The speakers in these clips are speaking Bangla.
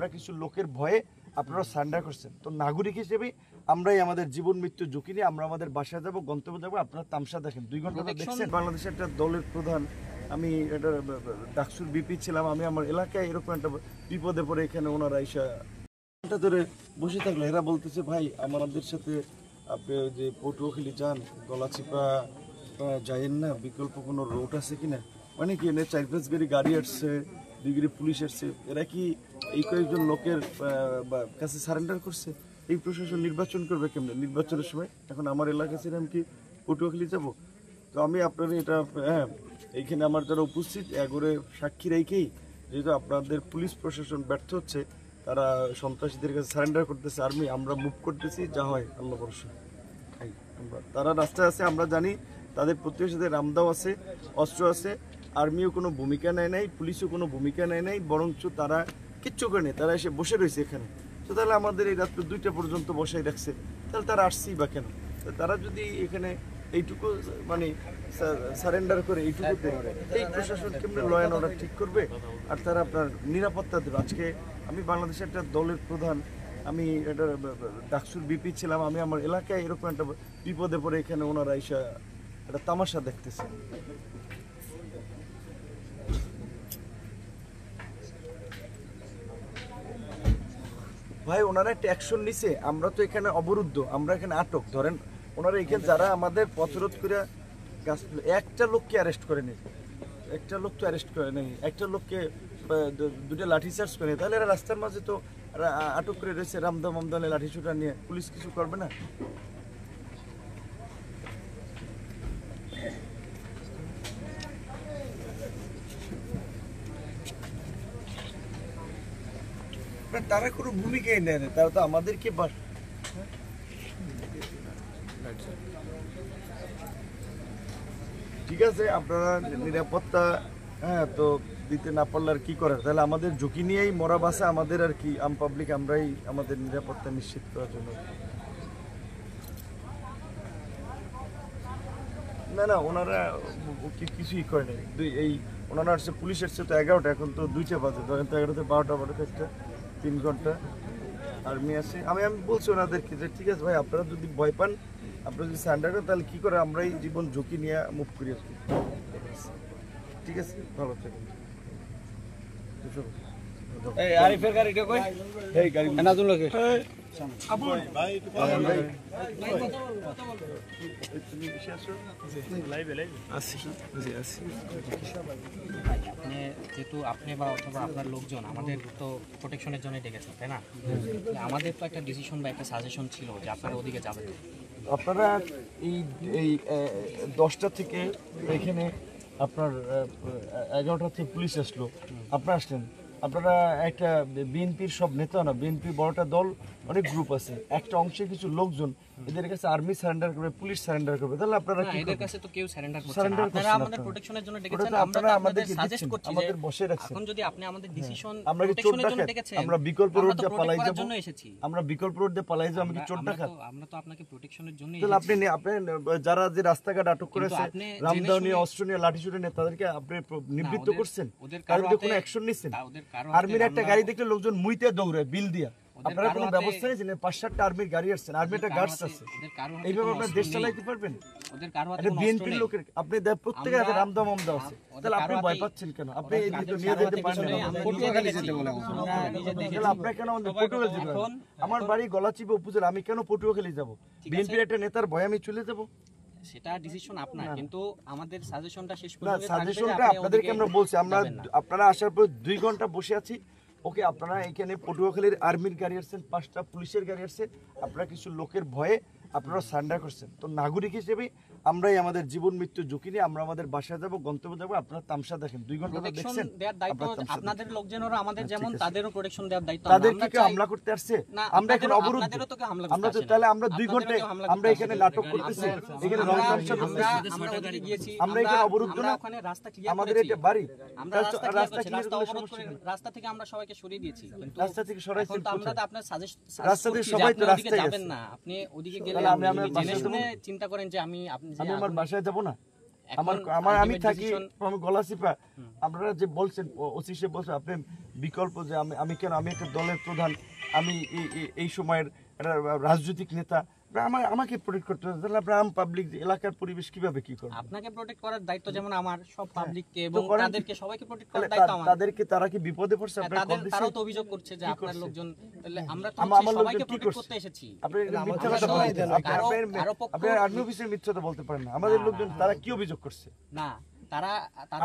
আপনারা কিছু লোকের ভয়ে আপনারা সারেন্ডার করছেন। তো নাগরিক হিসেবে আমরাই আমাদের জীবন মৃত্যু ঝুঁকি নিয়ে আমরা আমাদের বাসায় যাব, গন্তব্যে যাবো। আপনারা তামসা দেখেন, 2 ঘন্টা দেখছেন। বাংলাদেশের একটা দলের প্রধান, আমি এটা ডাকসুর বিপি ছিলাম, আমি আমার এলাকায় এরকম একটা বিপদে পড়ে এখানে ওনারা এসে ঘন্টা ধরে বসে থাকলে এরা বলতেছে ভাই আমাদের সাথে আপনি যে পটুয়াখালী যান, গলাচিপা যাইয়েন না, বিকল্প কোনো রোড আছে কিনা। মানে কি এনে 4-5 গাড়ি আসছে, 2 পুলিশ আসছে, এরা কি এই কয়েকজন লোকের কাছে সারেন্ডার করছে? এই প্রশাসন নির্বাচন করবে কেমনে নির্বাচনের সময়? এখন আমার এলাকা ছেড়ে আমি কি পটুয়াখালী যাব? তো আমি আপনার এটা এইখানে আমার যারা উপস্থিত এগোরে সাক্ষী রেখেই, যেহেতু আপনাদের পুলিশ প্রশাসন ব্যর্থ হচ্ছে, তারা সন্ত্রাসীদের কাছে সারেন্ডার করতেছে, আর্মি আমরা মুভ করতেছি, যা হয় আল্লাহ ভরসা। তারা রাস্তায় আছে, আমরা জানি তাদের প্রতিবেশীদের রামদাও আছে, অস্ত্র আছে, আর্মিও কোনো ভূমিকা নেয় নাই, পুলিশও কোনো ভূমিকা নেয় নাই, বরঞ্চ তারা কিচ্ছু করে নেই, তারা এসে বসে রয়েছে এখানে। তো তাহলে আমাদের এই রাত্রে 2টা পর্যন্ত বসাই রাখছে, তাহলে তারা আসছেই বা কেন? তারা যদি এখানে এইটুকু মানে সারেন্ডার করে এইটুকুতে, এই প্রশাসন কেমনে ল অ্যান্ড অর্ডার ঠিক করবে? আর তারা আপনার নিরাপত্তা দেবে। আজকে আমি বাংলাদেশের একটা দলের প্রধান, আমি এটা ডাকসুর বিপি ছিলাম, আমি আমার এলাকায় এরকম একটা বিপদে পড়ে এখানে ওনারা এসে একটা তামাশা দেখতেছে। ভাই ওনারা একটা অ্যাকশন নিছে, আমরা তো এখানে অবরুদ্ধ, আমরা এখানে আটক। ধরেন ওনারা এখানে যারা আমাদের পথরোধ করে একটা লোককে অ্যারেস্ট করে নেই, একটা লোক তো অ্যারেস্ট করে নেই, একটা লোককে 2টা লাঠি চার্জ করে নেই, তাহলে এরা রাস্তার মাঝে তো আটক করে রয়েছে রামদা মামদালে লাঠি ছুটা নিয়ে, পুলিশ কিছু করবে না? তারা কোনো ভূমিকাই নেয় না, তারা তো আমাদেরকে ঠিক আছে আপনারা নিরাপত্তা তো দিতে না পারলে আর কি করার? তাহলে আমাদের ঝুঁকি নিয়েই মরা বাসা আমাদের, আর কি আম পাবলিক আমরাই আমাদের নিরাপত্তা নিশ্চিত করার জন্য। না না, ওনারা কিছুই করে নাই। এই ওনারা আসছে, পুলিশ আসছে তো 11টা, এখন তো 2টা বাজে, ধরেন তো 11টা 12টা 12টা 3 ঘন্টা আর্মি আছে। আমি বলছি ওনাদেরকে যে ঠিক আছে ভাই, আপনারা যদি ভয় পান, আপনারা যদি সারেন্ডার করেন, তাহলে কী করে আমরাই জীবন ঝুঁকি নিয়ে মুভ করি আর কি। ঠিক আছে, ভালো থাকুন। আরিফের গাড়িটা কই? এই গাড়ি নাজুল লাগে আবু ভাই তুমি এসে আসো লাইভে আসি আসি। আপনি যেহেতু আপনি বা অথবা আপনার লোকজন আমাদের তো প্রোটেকশনের জন্য ডেকেছেন, তাই না? আমাদের তো একটা ডিসিশন বা একটা সাজেশন ছিল যে আপনারা ওদিকে যাবেন। আপনারা এই 10টা থেকে এখানে আপনার 11টা থেকে পুলিশ আসলো, আপনারা আসলেন। আপনারা একটা বিএনপির সব নেতা না, বিএনপি বড়টা দল, অনেক গ্রুপ আছে, একটা অংশে কিছু লোকজন এদের কাছে আর্মি সারেন্ডার করবে, পুলিশ সারেন্ডার করবে, তাহলে আপনারা কি? এদের কাছে তো কেউ সারেন্ডার করছে না, আপনারা আমাদের প্রোটেকশনের জন্য ডেকেছেন, আমরা আমাদের সাজেস্ট করছি যে আমাদের বসে রাখছেন। এখন যদি আপনি আমাদের ডিসিশন আমরা কি চোর ডাকাত? আমরা বিকল্প রোড দিয়ে পালাই যাব, জন্য এসেছি, আমরা বিকল্প রোড দিয়ে পালাই যাব, আমি কি চোর ডাকাত? আমরা তো আপনাকে প্রোটেকশনের জন্য তাহলে আপনি যারা যে রাস্তাঘাট আটক করেছে, রামদাও নিয়ে, অস্ত্র নিয়ে, লাঠি ছুটে নিয়ে, তাদেরকে আপনি নিবৃত্ত করছেন, কারণ কোনো অ্যাকশন নিচ্ছেন। আর্মির একটা গাড়ি দেখলে লোকজন মুইতে দৌড়ে বিল দিয়া, আপনারা কোনো ব্যবস্থা নিয়েছেন? 5-7টা আর্মির গাড়ি আসছেন, আর্মি একটা গার্ডস আছে, এইভাবে আপনার দেশ চালাইতে পারবেন? বিএনপির লোকের আপনি প্রত্যেকের হাতে রামদাও মামদাও আছে, তাহলে আপনি ভয় পাচ্ছেন কেন? আপনি নিয়ে যেতে পারেন না, আপনার কেন পটুয়াখালী যাবেন? আমার বাড়ি গলাচিপা উপজেলা, আমি কেন পটুয়াখালী যাব? বিএনপির একটা নেতার ভয় আমি চলে যাব? সেটা ডিসিশন আপনার, কিন্তু আমাদের সাজেশনটা শেষ না, সাজেশনটা আপনাদেরকে আমরা বলছি, আমরা আপনারা আসার পর 2 ঘন্টা বসে আছি। ওকে, আপনারা এখানে পটুয়াখালীর আর্মির গাড়ি আসছেন, 5টা পুলিশের গাড়ি আসছে, আপনারা কিছু লোকের ভয়ে আপনারা সারেন্ডার করছেন। তো নাগরিক হিসেবে আমরাই আমাদের জীবন মৃত্যু ঝুঁকি নিয়ে আমরা আমাদের বাসায় যাব, গন্তব্যে যাবো। আপনারা তামসা দেখেন, 2 ঘন্টা দেখছেন। আপনাদের লোকজনেরও আমাদের যেমন তাদেরও প্রোটেকশন দেওয়ার দায়িত্ব। তাদেরকে কি হামলা করতে আসছে? আমরা এখন অবরোধ, আমরা তো তাহলে আমরা 2 ঘন্টায় আমরা এখানে নাটক করতেছি, এখানে রং তামসা করতেছি, আমরা এখানে অবরুদ্ধ না, ওখানে রাস্তা ক্লিয়ার আমাদের এটা বাড়ি, আমরা রাস্তা অবরোধ করে রাস্তা থেকে আমরা সবাইকে সরিয়ে দিয়েছি, কিন্তু রাস্তা থেকে সরাইছেন তো আমরা তো আপনার সাজেস্ট রাস্তা থেকে সবাই তো রাস্তায় যাবেন না, আপনি ওদিকে গেলে আমি জেনে শুনে চিন্তা করেন যে আমি আমার বাসায় যাব না। আমি থাকি আমি গলাচিপা। আপনারা যে বলছেন ওসি সাহেব বলছেন আপনি বিকল্প যে আমি কেন, আমি একটা দলের প্রধান, আমি এই সময়ের একটা রাজনৈতিক নেতা, আমাকে প্রোটেক্ট করতে হবে, তাহলে আপনার আম পাবলিক এলাকার পরিবেশ কিভাবে কি করবে? আপনাকে প্রোটেক্ট করার দায়িত্ব যেমন আমার, সব পাবলিককে এবং তাদেরকে সবাইকে প্রোটেক্ট করার দায়িত্ব আমার। তাদেরকে তারা কি বিপদে পড়ছে? তারাও তো অভিযোগ করছে যে আপনার লোকজন, তাহলে আমরা তো সবাইকে প্রোটেক্ট করতে এসেছি। আপনি মিথ্যা কথা বলছেন, আপনি আর্মি অফিসের মিথ্যা কথা বলতে পারেন না। আমাদের লোকজন তারা কি অভিযোগ করছে? না, তারা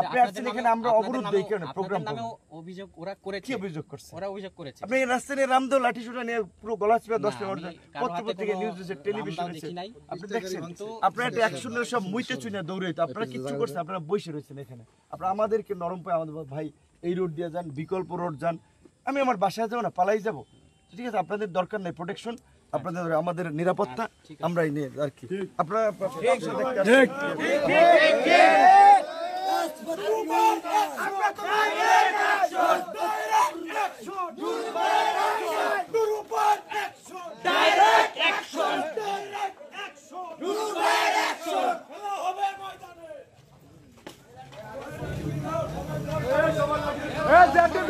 আপনি আসছেন এখানে, আমরা অবরোধ দেই কেন? প্রোগ্রাম নামে অভিযোগ ওরা করেছে। কি অভিযোগ করছে? ওরা অভিযোগ করেছে আপনি এই রাস্তায় রামদো লাঠি সোটা নিয়ে পুরো গলাচিপা 10 মিনিট পত্র-পত্রিকা নিউজ দিয়েছে, টেলিভিশন দিয়েছে, আপনি দেখছেন। আপনারা একটা অ্যাকশনের সব মুইতে চুইনা দৌড়াইতো, আপনারা কিচ্ছু করছেন, আপনারা বসে রয়েছেন এখানে। আপনারা আমাদেরকে নরম পায়, আমাদের ভাই এই রোড দিয়ে যান, বিকল্প রোড যান, আমি আমার বাসায় যাবো না, পালাই যাবো, ঠিক আছে? আপনাদের দরকার নেই প্রোটেকশন, আপনাদের আমাদের নিরাপত্তা আমরাই নিয়ে আর কি। আপনারা জাতীয়